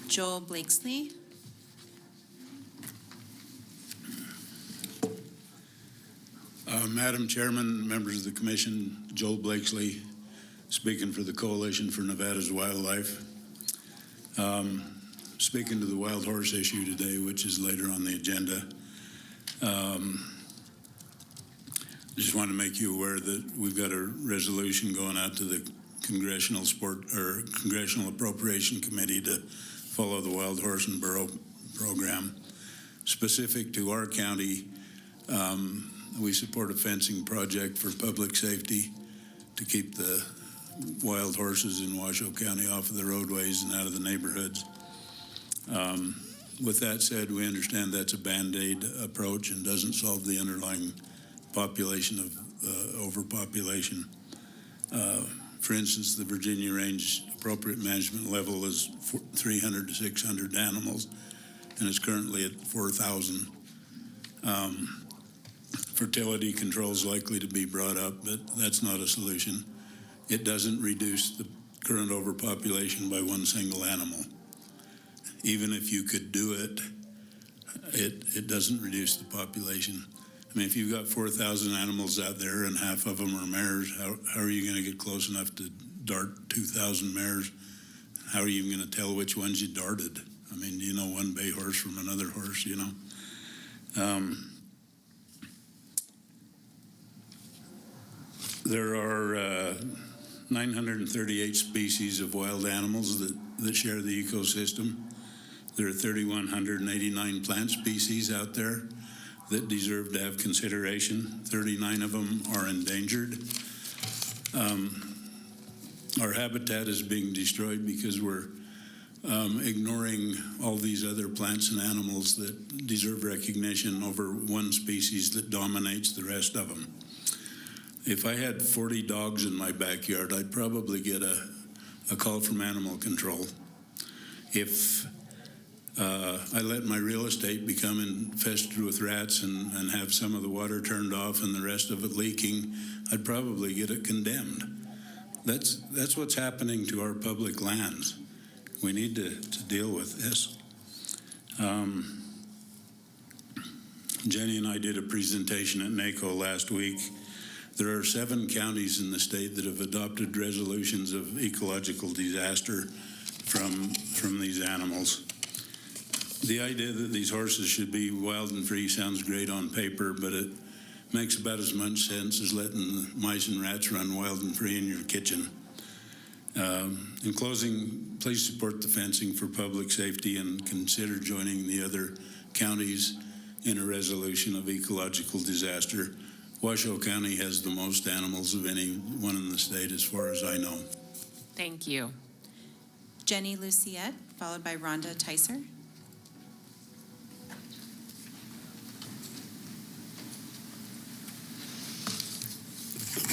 Joel Blakesley. Madam Chairman, members of the Commission, Joel Blakesley, speaking for the Coalition for Nevada's Wildlife. Speaking to the wild horse issue today, which is later on the agenda. I just want to make you aware that we've got a resolution going out to the Congressional Appropriation Committee to follow the Wild Horse and Burro program. Specific to our county, we support a fencing project for public safety to keep the wild horses in Washoe County off of the roadways and out of the neighborhoods. With that said, we understand that's a Band-Aid approach and doesn't solve the underlying population of overpopulation. For instance, the Virginia Range appropriate management level is 300 to 600 animals, and it's currently at 4,000. Fertility control is likely to be brought up, but that's not a solution. It doesn't reduce the current overpopulation by one single animal. Even if you could do it, it doesn't reduce the population. I mean, if you've got 4,000 animals out there and half of them are mares, how are you going to get close enough to dart 2,000 mares? How are you even going to tell which ones you darted? I mean, do you know one bay horse from another horse, you know? There are 938 species of wild animals that share the ecosystem. There are 3,189 plant species out there that deserve to have consideration. 39 of them are endangered. Our habitat is being destroyed because we're ignoring all these other plants and animals that deserve recognition over one species that dominates the rest of them. If I had 40 dogs in my backyard, I'd probably get a call from animal control. If I let my real estate become infested with rats and have some of the water turned off and the rest of it leaking, I'd probably get it condemned. That's what's happening to our public lands. We need to deal with this. Jenny and I did a presentation at NACO last week. There are 7 counties in the state that have adopted resolutions of ecological disaster from these animals. The idea that these horses should be wild and free sounds great on paper, but it makes about as much sense as letting mice and rats run wild and free in your kitchen. In closing, please support the fencing for public safety and consider joining the other counties in a resolution of ecological disaster. Washoe County has the most animals of anyone in the state, as far as I know. Thank you. Jenny Luciette, followed by Rhonda Tyser.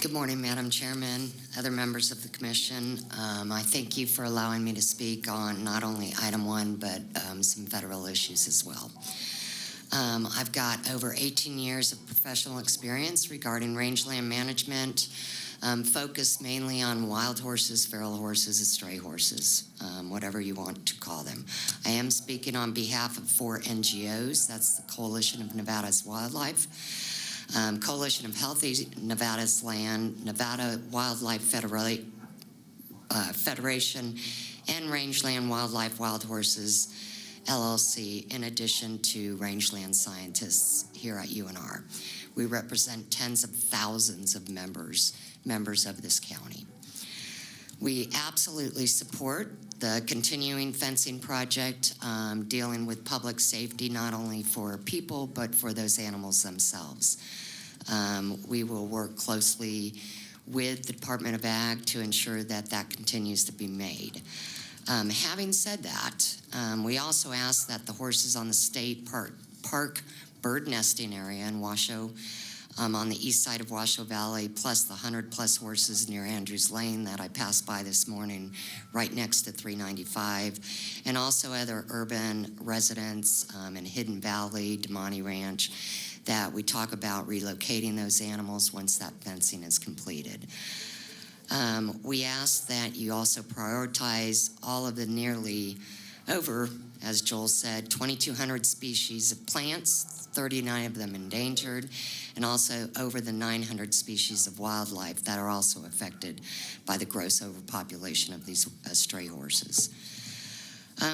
Good morning, Madam Chairman, other members of the Commission. I thank you for allowing me to speak on not only item 1, but some federal issues as well. I've got over 18 years of professional experience regarding rangeland management, focused mainly on wild horses, feral horses, and stray horses, whatever you want to call them. I am speaking on behalf of 4 NGOs. That's the Coalition of Nevada's Wildlife, Coalition of Healthy Nevada's Land, Nevada Wildlife Federation, and Rangeland Wildlife Wild Horses LLC, in addition to rangeland scientists here at UNR. We represent tens of thousands of members of this county. We absolutely support the continuing fencing project dealing with public safety, not only for people, but for those animals themselves. We will work closely with the Department of Ag to ensure that that continues to be made. Having said that, we also ask that the horses on the state park bird nesting area in Washoe, on the east side of Washoe Valley, plus the 100+ horses near Andrews Lane that I passed by this morning, right next to 395, and also other urban residents in Hidden Valley, Demonte Ranch, that we talk about relocating those animals once that fencing is completed. We ask that you also prioritize all of the nearly over, as Joel said, 2,200 species of plants, 39 of them endangered, and also over the 900 species of wildlife that are also affected by the gross overpopulation of these stray horses.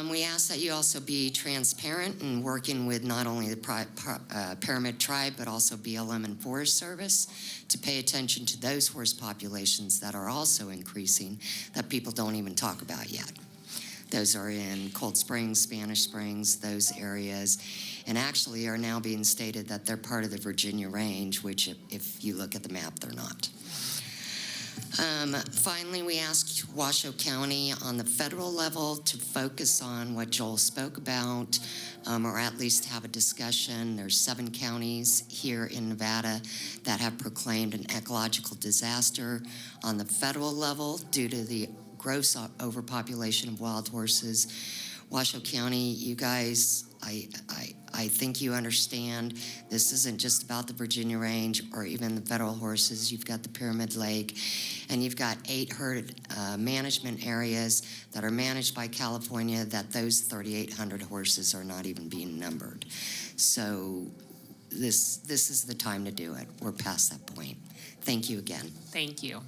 We ask that you also be transparent in working with not only the Pyramid Tribe, but also BLM and Forest Service to pay attention to those horse populations that are also increasing that people don't even talk about yet. Those are in Cold Springs, Spanish Springs, those areas, and actually are now being stated that they're part of the Virginia Range, which if you look at the map, they're not. Finally, we asked Washoe County on the federal level to focus on what Joel spoke about, or at least have a discussion. There's 7 counties here in Nevada that have proclaimed an ecological disaster on the federal level due to the gross overpopulation of wild horses. Washoe County, you guys, I think you understand this isn't just about the Virginia Range or even the federal horses. You've got the Pyramid Lake, and you've got 8 herd management areas that are managed by California that those 3,800 horses are not even being numbered. So this is the time to do it. We're past that point. Thank you again. Thank you.